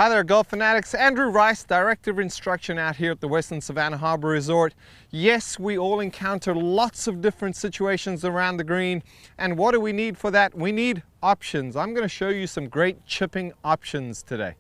Hi there, golf fanatics. Andrew Rice, Director of Instruction out here at the Western Savannah Harbor Resort. Yes, we all encounter lots of different situations around the green. And what do we need for that? We need options. I'm going to show you some great chipping options today.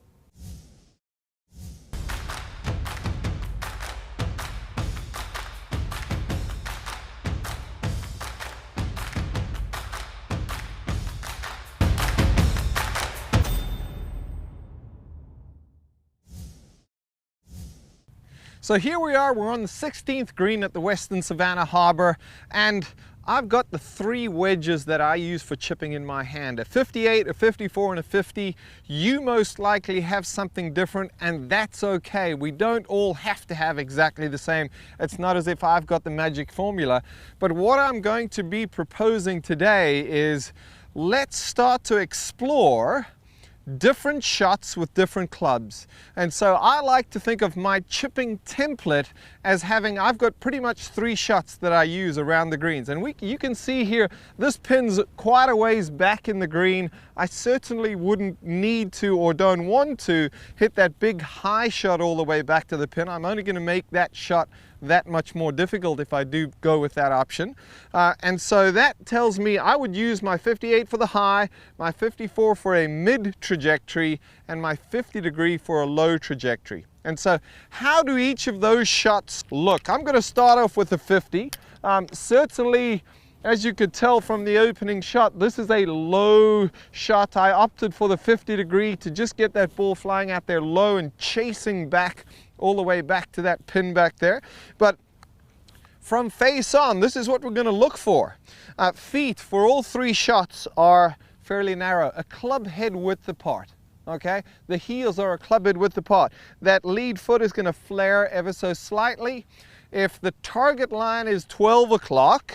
So here we are, we're on the 16th green at the Western Savannah Harbor, and I've got the three wedges that I use for chipping in my hand, a 58, a 54, and a 50. You most likely have something different, and that's okay. We don't all have to have exactly the same. It's not as if I've got the magic formula. But what I'm going to be proposing today is let's start to explore different shots with different clubs. And so I like to think of my chipping template as having, I've got pretty much three shots that I use around the greens. And you can see here, this pin's quite a ways back in the green. I certainly wouldn't need to or don't want to hit that big high shot all the way back to the pin. I'm only going to make that shot that much more difficult if I do go with that option. And so that tells me I would use my 58 for the high, my 54 for a mid trajectory, and my 50 degree for a low trajectory. And so how do each of those shots look? I'm going to start off with the 50. Certainly, as you could tell from the opening shot, this is a low shot. I opted for the 50 degree to just get that ball flying out there low and chasing back all the way back to that pin back there. But from face on, this is what we're going to look for. Feet for all three shots are fairly narrow, a club head width apart. Okay, the heels are a club head width apart. That lead foot is going to flare ever so slightly. If the target line is 12 o'clock,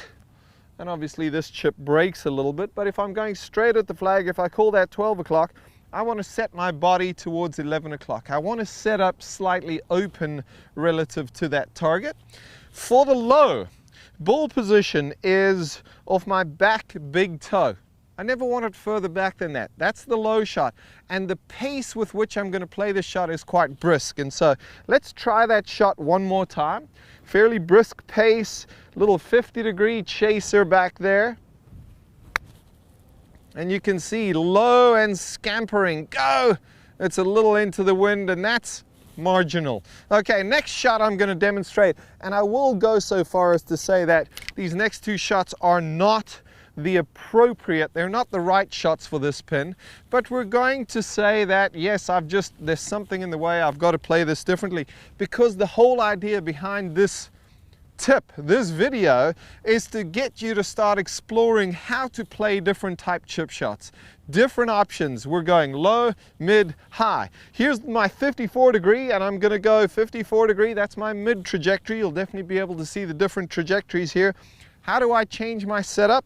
and obviously this chip breaks a little bit, but if I'm going straight at the flag, if I call that 12 o'clock, I want to set my body towards 11 o'clock. I want to set up slightly open relative to that target. For the low, ball position is off my back big toe. I never want it further back than that. That's the low shot. And the pace with which I'm going to play this shot is quite brisk. And so let's try that shot one more time. Fairly brisk pace, little 50 degree chaser back there. And you can see low and scampering. Go! It's a little into the wind, and that's marginal. Okay, next shot I'm going to demonstrate. And I will go so far as to say that these next two shots are not the appropriate, they're not the right shots for this pin, but we're going to say that yes, there's something in the way, I've got to play this differently, because the whole idea behind this tip, this video, is to get you to start exploring how to play different type chip shots, different options. We're going low, mid, high. Here's my 54 degree, and I'm going to go 54 degree. That's my mid trajectory. You'll definitely be able to see the different trajectories here. How do I change my setup?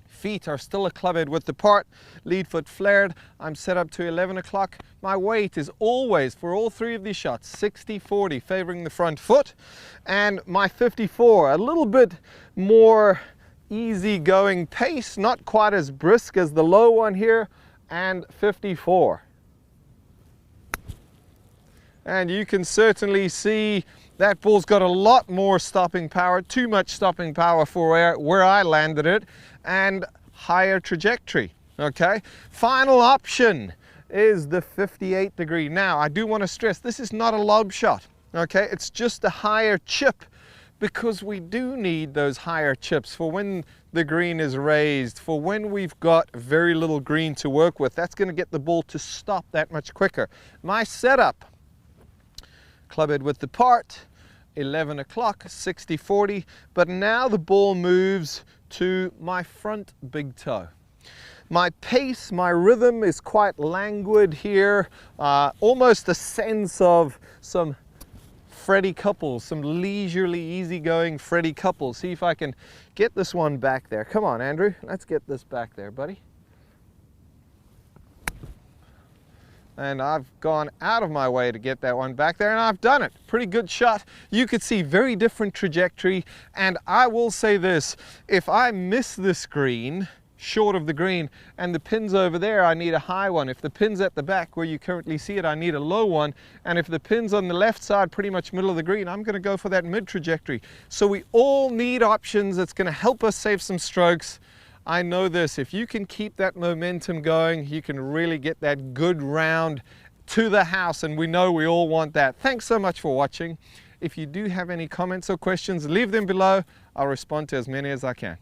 Feet are still a club head width apart, lead foot flared. I'm set up to 11 o'clock. My weight is always, for all three of these shots, 60-40, favoring the front foot. And my 54, a little bit more easy-going pace, not quite as brisk as the low one here, and 54. And you can certainly see that ball's got a lot more stopping power, too much stopping power for where I landed it, and higher trajectory. Okay, final option is the 58 degree. Now, I do want to stress, this is not a lob shot. Okay, it's just a higher chip, because we do need those higher chips for when the green is raised, for when we've got very little green to work with. That's going to get the ball to stop that much quicker. My setup, club head width apart, 11 o'clock, 60-40, but now the ball moves to my front big toe. My pace, my rhythm is quite languid here, almost a sense of some Freddie couples, some leisurely, easygoing Freddie couples. See if I can get this one back there. Come on, Andrew, let's get this back there, buddy. And I've gone out of my way to get that one back there, and I've done it. Pretty good shot. You could see very different trajectory, and I will say this, if I miss this green, short of the green, and the pin's over there, I need a high one. If the pin's at the back where you currently see it, I need a low one. And if the pin's on the left side, pretty much middle of the green, I'm going to go for that mid trajectory. So we all need options that's going to help us save some strokes. I know this, if you can keep that momentum going, you can really get that good round to the house, and we know we all want that. Thanks so much for watching. If you do have any comments or questions, leave them below. I'll respond to as many as I can.